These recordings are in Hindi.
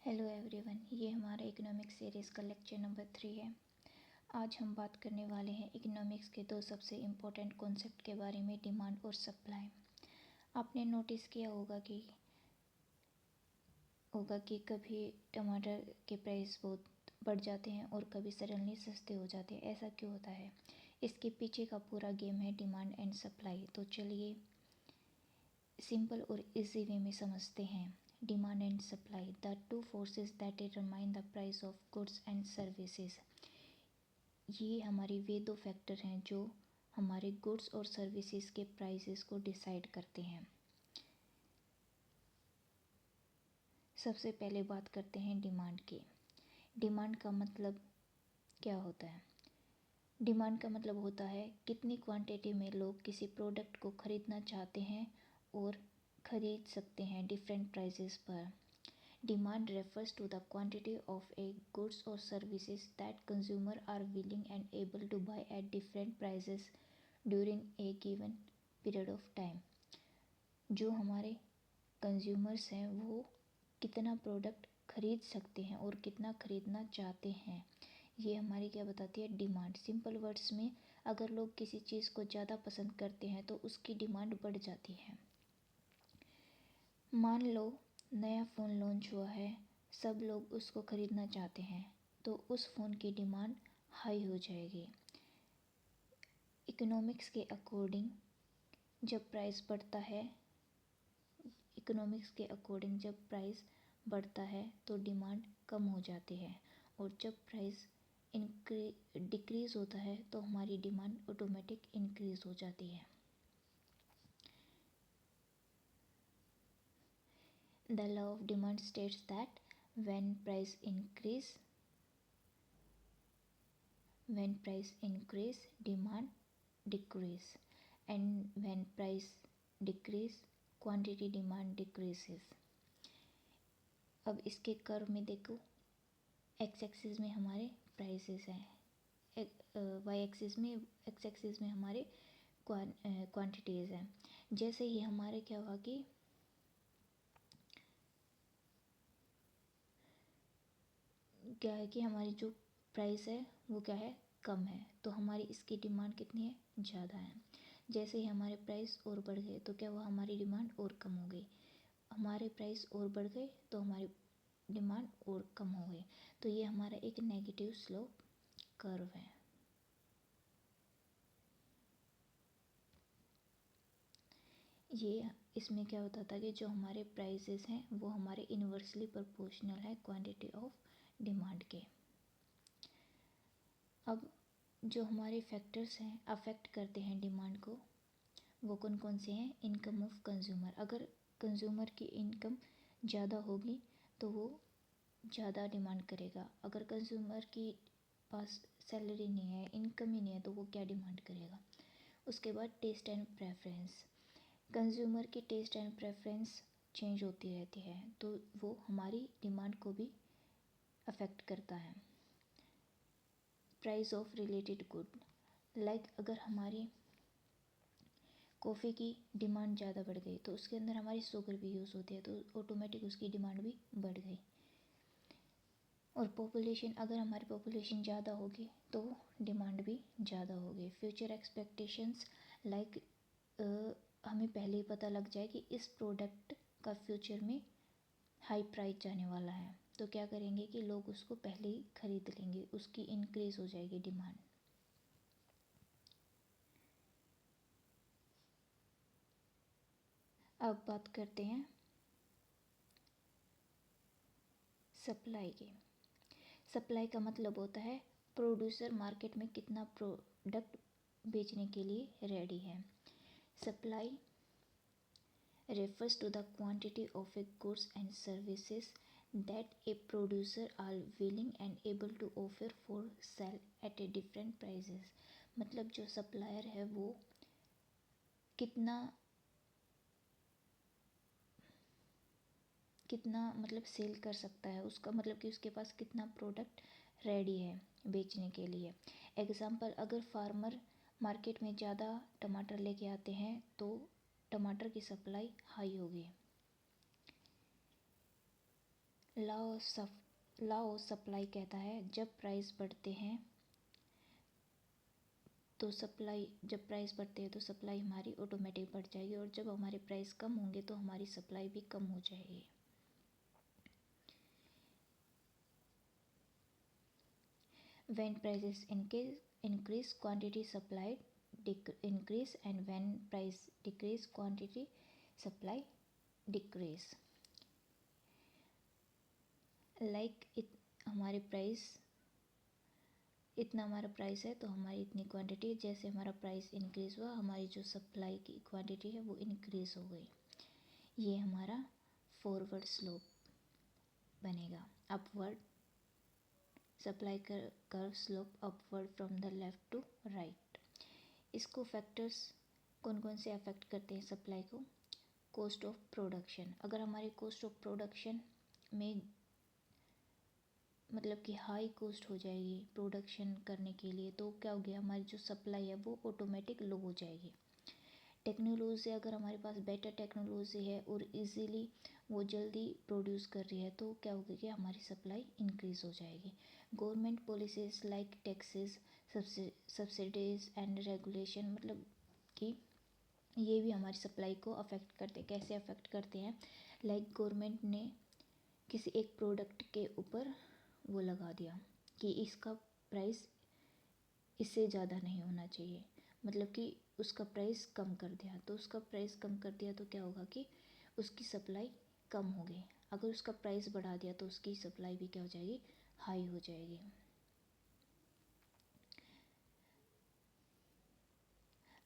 हेलो एवरीवन, ये हमारा इकोनॉमिक्स सीरीज़ का लेक्चर नंबर 3 है। आज हम बात करने वाले हैं इकोनॉमिक्स के दो सबसे इम्पोर्टेंट कॉन्सेप्ट के बारे में, डिमांड और सप्लाई। आपने नोटिस किया होगा कि कभी टमाटर के प्राइस बहुत बढ़ जाते हैं और कभी सडनली सस्ते हो जाते हैं। ऐसा क्यों होता है? इसके पीछे का पूरा गेम है डिमांड एंड सप्लाई। तो चलिए सिंपल और इजी वे में समझते हैं। Demand and supply, the two forces that determine the price of goods and services. ये हमारे वे दो फैक्टर हैं जो हमारे गुड्स और सर्विसेज के प्राइसेस को डिसाइड करते हैं। सबसे पहले बात करते हैं डिमांड की। डिमांड का मतलब क्या होता है? डिमांड का मतलब होता है कितनी क्वांटिटी में लोग किसी प्रोडक्ट को खरीदना चाहते हैं और खरीद सकते हैं डिफरेंट प्राइसेस पर। Demand refers to the quantity of a goods or services that consumer are willing and able to buy at different prices during a given period of time। जो हमारे कंज्यूमर्स हैं वो कितना प्रोडक्ट खरीद सकते हैं और कितना खरीदना चाहते हैं, ये हमारी क्या बताती है? डिमांड। सिंपल वर्ड्स में अगर लोग किसी चीज़ को ज़्यादा पसंद करते हैं तो उसकी डिमांड बढ़ जाती है। मान लो नया फ़ोन लॉन्च हुआ है, सब लोग उसको ख़रीदना चाहते हैं तो उस फ़ोन की डिमांड हाई हो जाएगी। इकोनॉमिक्स के अकॉर्डिंग जब प्राइस बढ़ता है तो डिमांड कम हो जाती है, और जब प्राइस डिक्रीज़ होता है तो हमारी डिमांड ऑटोमेटिक इंक्रीज़ हो जाती है। The law of demand states that when price increase, demand decrease, and when price decrease, quantity demand decreases। अब इसके कर्व में देखो, एक्स एक्सिस में हमारे प्राइसेस हैं, वाई एक्सिस में हमारे क्वांटिटीज़ हैं। जैसे ही हमारे क्या हुआ कि क्या है कि हमारी जो प्राइस है वो क्या है? कम है, तो हमारी इसकी डिमांड कितनी है? ज़्यादा है। जैसे ही हमारे प्राइस और बढ़ गए तो क्या हुआ? हमारी डिमांड और कम हो गई। हमारे प्राइस और बढ़ गए तो हमारी डिमांड और कम हो गई। तो ये हमारा एक नेगेटिव स्लोप कर्व है। ये इसमें क्या होता था कि जो हमारे प्राइसेस हैं वो हमारे इन्वर्सली प्रोपोर्शनल है क्वांटिटी ऑफ डिमांड के। अब जो हमारे फैक्टर्स हैं अफेक्ट करते हैं डिमांड को, वो कौन कौन से हैं? Income of consumer. अगर कंज्यूमर की इनकम ज़्यादा होगी तो वो ज़्यादा डिमांड करेगा। अगर कंज्यूमर की पास सैलरी नहीं है, इनकम ही नहीं है, तो वो क्या डिमांड करेगा? उसके बाद टेस्ट एंड प्रेफरेंस। कंज्यूमर की टेस्ट एंड प्रेफरेंस चेंज होती रहती है तो वो हमारी डिमांड को भी अफेक्ट करता है। Price of related good, like अगर हमारी कॉफ़ी की डिमांड ज़्यादा बढ़ गई तो उसके अंदर हमारी शुगर भी यूज़ होती है तो ऑटोमेटिक उसकी डिमांड भी बढ़ गई। और पॉपुलेशन, अगर हमारी पॉपुलेशन ज़्यादा होगी तो डिमांड भी ज़्यादा होगी। फ्यूचर एक्सपेक्टेशंस, लाइक हमें पहले ही पता लग जाए कि इस प्रोडक्ट का फ्यूचर में हाई प्राइस जाने वाला है तो क्या करेंगे कि लोग उसको पहले ही ख़रीद लेंगे, उसकी इंक्रीज़ हो जाएगी डिमांड। अब बात करते हैं सप्लाई की। सप्लाई का मतलब होता है प्रोड्यूसर मार्केट में कितना प्रोडक्ट बेचने के लिए रेडी है। Supply refers to the quantity of a goods and services that a producer are willing and able to offer for sale at a different prices। मतलब जो सप्लायर है वो कितना मतलब सेल कर सकता है, उसका मतलब कि उसके पास कितना प्रोडक्ट रेडी है बेचने के लिए। एग्ज़ाम्पल, अगर फार्मर मार्केट में ज़्यादा टमाटर लेके आते हैं तो टमाटर की सप्लाई हाई होगी। लॉ ऑफ सप्लाई कहता है जब प्राइस बढ़ते हैं तो सप्लाई हमारी ऑटोमेटिक बढ़ जाएगी, और जब हमारे प्राइस कम होंगे तो हमारी सप्लाई भी कम हो जाएगी। When prices increase, quantity supplied increase, and when price decrease, quantity supply decrease. हमारे प्राइस इतना हमारा प्राइस है तो हमारी इतनी क्वांटिटी, जैसे हमारा प्राइस इंक्रीज़ हुआ हमारी जो सप्लाई की क्वांटिटी है वो इंक्रीज़ हो गई। ये हमारा फॉरवर्ड स्लोप बनेगा, upward supply curve slope upward from the left to right. इसको फैक्टर्स कौन कौन से अफेक्ट करते हैं सप्लाई को? Cost of production. अगर हमारे कॉस्ट ऑफ प्रोडक्शन में मतलब कि हाई कॉस्ट हो जाएगी प्रोडक्शन करने के लिए, तो क्या हो गया, हमारी जो सप्लाई है वो ऑटोमेटिक लो हो जाएगी। टेक्नोलॉजी, अगर हमारे पास बेटर टेक्नोलॉजी है और इजीली वो जल्दी प्रोड्यूस कर रही है तो क्या होगा कि हमारी सप्लाई इंक्रीज़ हो जाएगी। Government policies like taxes, subsidies and regulation, मतलब कि ये भी हमारी सप्लाई को अफेक्ट करते। कैसे अफेक्ट करते हैं? लाइक गवर्नमेंट ने किसी एक प्रोडक्ट के ऊपर वो लगा दिया कि इसका प्राइस इससे ज़्यादा नहीं होना चाहिए, मतलब कि उसका प्राइस कम कर दिया, तो उसका प्राइस कम कर दिया तो क्या होगा कि उसकी सप्लाई कम हो गई। अगर उसका प्राइस बढ़ा दिया तो उसकी सप्लाई भी क्या हो जाएगी, हाई हो जाएगी।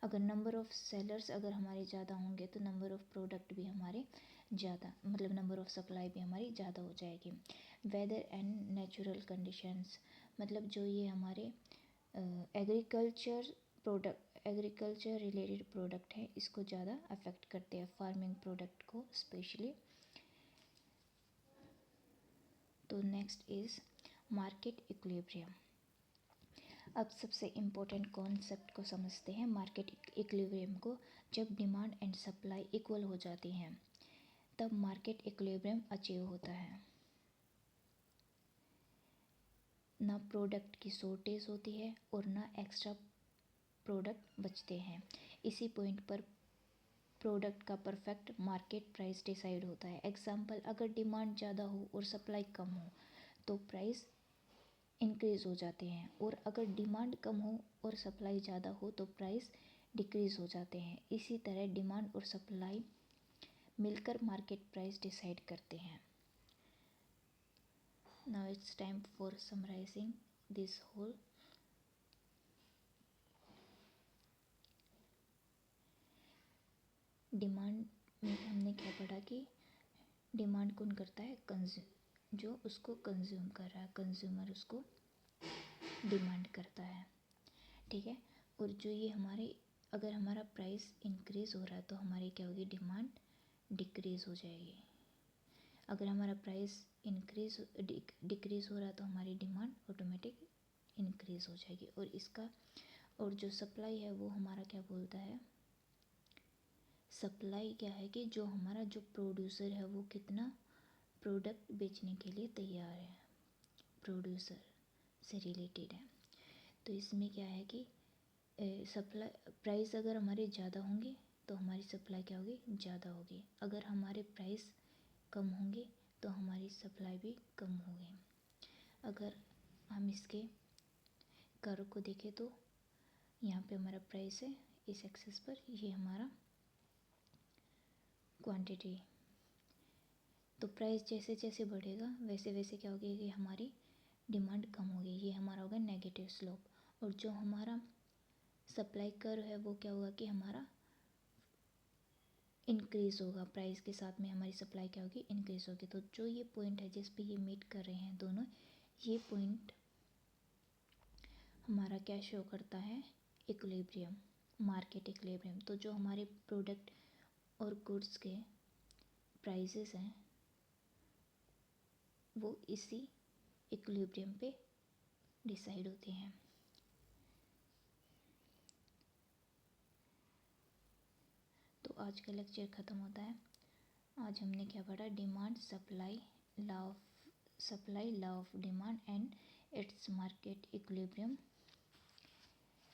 अगर नंबर ऑफ़ सेलर्स अगर हमारे ज़्यादा होंगे तो नंबर ऑफ़ प्रोडक्ट भी हमारे ज़्यादा, मतलब नंबर ऑफ़ सप्लाई भी हमारी ज़्यादा हो जाएगी। वेदर एंड नेचुरल कंडीशंस, मतलब जो ये हमारे एग्रीकल्चर रिलेटेड प्रोडक्ट है इसको ज़्यादा अफेक्ट करते हैं, फार्मिंग प्रोडक्ट को स्पेशली। तो नेक्स्ट इज़ मार्केट इक्विलिब्रियम। अब सबसे इम्पोर्टेंट कॉन्सेप्ट को समझते हैं, मार्केट इक्विलिब्रियम को। जब डिमांड एंड सप्लाई इक्वल हो जाती हैं तब मार्केट इक्विलिब्रियम अचीव होता है। ना प्रोडक्ट की शॉर्टेज होती है और ना एक्स्ट्रा प्रोडक्ट बचते हैं। इसी पॉइंट पर प्रोडक्ट का परफेक्ट मार्केट प्राइस डिसाइड होता है। एग्जाम्पल, अगर डिमांड ज़्यादा हो और सप्लाई कम हो तो प्राइस इंक्रीज़ हो जाते हैं, और अगर डिमांड कम हो और सप्लाई ज़्यादा हो तो प्राइस डिक्रीज़ हो जाते हैं। इसी तरह डिमांड और सप्लाई मिलकर मार्केट प्राइस डिसाइड करते हैं। Now it's time for summarising this whole. Demand में हमने क्या पढ़ा कि डिमांड कौन करता है, जो उसको कंज्यूम कर रहा है, कंज्यूमर उसको डिमांड करता है, ठीक है। और जो ये हमारे, अगर हमारा प्राइस इंक्रीज़ हो रहा है तो हमारी क्या होगी, डिमांड डिक्रीज़ हो जाएगी। अगर हमारा प्राइस डिक्रीज़ हो रहा है तो हमारी डिमांड ऑटोमेटिक इंक्रीज़ हो जाएगी। और जो सप्लाई है वो हमारा क्या बोलता है, सप्लाई क्या है कि जो हमारा जो प्रोड्यूसर है वो कितना प्रोडक्ट बेचने के लिए तैयार है, प्रोड्यूसर से रिलेटेड है। तो इसमें क्या है कि सप्लाई प्राइस अगर हमारे ज़्यादा होंगे तो हमारी सप्लाई क्या होगी, ज़्यादा होगी। अगर हमारे प्राइस कम होंगे तो हमारी सप्लाई भी कम होगी। अगर हम इसके कर्व को देखें तो यहाँ पे हमारा प्राइस है, इस एक्सिस पर ये हमारा क्वांटिटी। तो प्राइस जैसे जैसे बढ़ेगा वैसे वैसे क्या होगी कि हमारी डिमांड कम होगी, ये हमारा होगा नेगेटिव स्लोप। और जो हमारा सप्लाई कर्व है वो क्या होगा कि हमारा इंक्रीज़ होगा, प्राइस के साथ में हमारी सप्लाई क्या होगी, इंक्रीज़ होगी। तो जो ये पॉइंट है जिस पे ये मीट कर रहे हैं दोनों, ये पॉइंट हमारा क्या शो करता है, इक्विलिब्रियम, मार्केट इक्विलिब्रियम। तो जो हमारे प्रोडक्ट और गुड्स के प्राइसेस हैं वो इसी इक्विलिब्रियम पे डिसाइड होते हैं। तो आज का लेक्चर ख़त्म होता है। आज हमने क्या पढ़ा, demand, supply, law of supply, law of demand and its market equilibrium.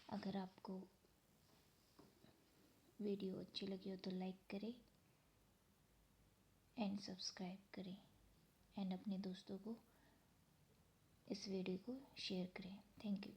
अगर आपको वीडियो अच्छी लगी हो तो लाइक करें एंड सब्सक्राइब करें एंड अपने दोस्तों को इस वीडियो को शेयर करें। Thank you.